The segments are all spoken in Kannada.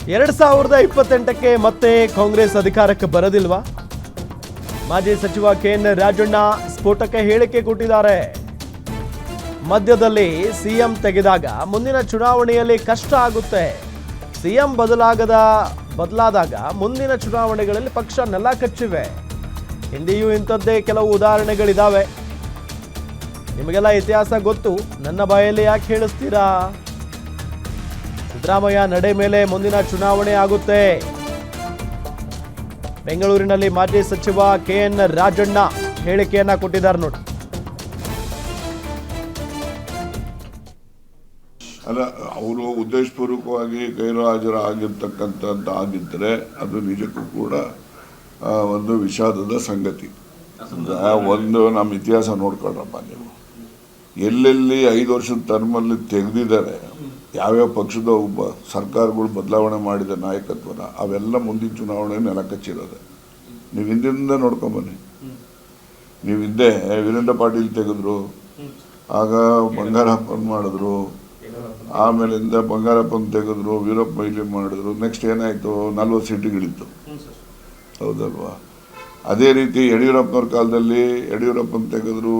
2028ಕ್ಕೆ ಮತ್ತೆ ಕಾಂಗ್ರೆಸ್ ಅಧಿಕಾರಕ್ಕೆ ಬರದಿಲ್ವಾ? ಮಾಜಿ ಸಚಿವ ಕೆಎನ್ ರಾಜಣ್ಣ ಸ್ಫೋಟಕ ಹೇಳಿಕೆ ಕೊಟ್ಟಿದ್ದಾರೆ. ಮಧ್ಯದಲ್ಲಿ ಸಿಎಂ ತೆಗೆದಾಗ ಮುಂದಿನ ಚುನಾವಣೆಯಲ್ಲಿ ಕಷ್ಟ ಆಗುತ್ತೆ. ಸಿಎಂ ಬದಲಾದಾಗ ಮುಂದಿನ ಚುನಾವಣೆಗಳಲ್ಲಿ ಪಕ್ಷ ನೆಲ ಕಚ್ಚಿವೆ. ಹಿಂದೆಯೂ ಇಂಥದ್ದೇ ಕೆಲವು ಉದಾಹರಣೆಗಳಿದಾವೆ. ನಿಮಗೆಲ್ಲ ಇತಿಹಾಸ ಗೊತ್ತು, ನನ್ನ ಬಾಯಲ್ಲಿ ಯಾಕೆ ಹೇಳಿಸ್ತೀರಾ? ಸಿದ್ದರಾಮಯ್ಯ ನಡೆ ಮೇಲೆ ಮುಂದಿನ ಚುನಾವಣೆ ಆಗುತ್ತೆ. ಬೆಂಗಳೂರಿನಲ್ಲಿ ಮಾಜಿ ಸಚಿವ ಕೆಎನ್ ರಾಜಣ್ಣ ಹೇಳಿಕೆಯನ್ನ ಕೊಟ್ಟಿದ್ದಾರೆ ನೋಡಿ. ಅಲ್ಲ, ಅವರು ಉದ್ದೇಶಪೂರ್ವಕವಾಗಿ ಗೈರುಹಾಜರಾಗಿರ್ತಕ್ಕಂಥದ್ದು ಆಗಿದ್ದರೆ ಅದು ನಿಜಕ್ಕೂ ಕೂಡ ಒಂದು ವಿಷಾದದ ಸಂಗತಿ. ಒಂದು ನಮ್ಮ ಇತಿಹಾಸ ನೋಡ್ಕೊಳ್ರಪ್ಪ ನೀವು, ಎಲ್ಲೆಲ್ಲಿ 5 ವರ್ಷದ ಟರ್ಮಲ್ಲಿ ತೆಗೆದಿದ್ದಾರೆ, ಯಾವ್ಯಾವ ಪಕ್ಷದ ಒಬ್ಬ ಸರ್ಕಾರಗಳು ಬದಲಾವಣೆ ಮಾಡಿದ ನಾಯಕತ್ವನ, ಅವೆಲ್ಲ ಮುಂದಿನ ಚುನಾವಣೆ ನೆಲ ಕಚ್ಚಿರೋದೆ. ನೀವು ಹಿಂದಿನಿಂದ ನೋಡ್ಕೊಂಬನ್ನಿ. ನೀವು ಹಿಂದೆ ವೀರೇಂದ್ರ ಪಾಟೀಲ್ ತೆಗೆದ್ರು, ಆಗ ಬಂಗಾರಪ್ಪನ ಮಾಡಿದ್ರು, ಆಮೇಲಿಂದ ಬಂಗಾರಪ್ಪನ ತೆಗೆದ್ರು, ವೀರಪ್ಪ ಮೊಯ್ಲಿ ಮಾಡಿದ್ರು. ನೆಕ್ಸ್ಟ್ ಏನಾಯಿತು, 40 ಸೀಟುಗಳಿತ್ತು, ಹೌದಲ್ವಾ? ಅದೇ ರೀತಿ ಯಡಿಯೂರಪ್ಪನವ್ರ ಕಾಲದಲ್ಲಿ ಯಡಿಯೂರಪ್ಪನ ತೆಗೆದ್ರು,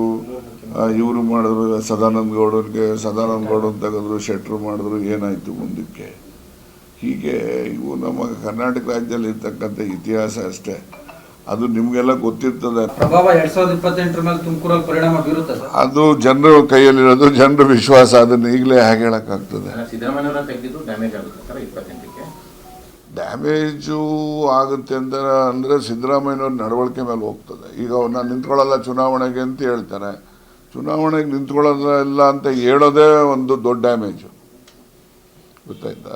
ಇವರು ಮಾಡಿದ್ರು, ಸದಾನಂದ ಗೌಡನ್ ತೆಗೆದ್ರು, ಶೆಟ್ಟರು ಮಾಡಿದ್ರು. ಏನಾಯಿತು ಮುಂದಕ್ಕೆ? ಹೀಗೆ ಇವು ನಮ್ಮ ಕರ್ನಾಟಕ ರಾಜ್ಯದಲ್ಲಿ ಇರ್ತಕ್ಕಂಥ ಇತಿಹಾಸ ಅಷ್ಟೇ. ಅದು ನಿಮಗೆಲ್ಲ ಗೊತ್ತಿರ್ತದೆ. ಪ್ರಭಾವ 2028 ಮೇಲೆ ತುಮಕೂರಲ್ಲಿ ಪರಿಣಾಮ ಬೀರುತ್ತದೆ. ಅದು ಜನರ ಕೈಯಲ್ಲಿರೋದು, ಜನರ ವಿಶ್ವಾಸ. ಅದನ್ನು ಈಗಲೇ ಹೇಗೆ ಹೇಳೋಕ್ಕಾಗ್ತದೆ? ಡ್ಯಾಮೇಜು ಆಗುತ್ತೆ ಅಂದರೆ ಸಿದ್ದರಾಮಯ್ಯನವ್ರ ನಡವಳಿಕೆ ಮೇಲೆ ಹೋಗ್ತದೆ. ಈಗ ನಾನು ನಿಂತ್ಕೊಳ್ಳಲ್ಲ ಚುನಾವಣೆಗೆ ಅಂತ ಹೇಳ್ತಾರೆ. ಚುನಾವಣೆಗೆ ನಿಂತ್ಕೊಳ್ಳೋದಿಲ್ಲ ಅಂತ ಹೇಳೋದೇ ಒಂದು ದೊಡ್ಡ ಡ್ಯಾಮೇಜು, ಗೊತ್ತಾಯ್ತಾ?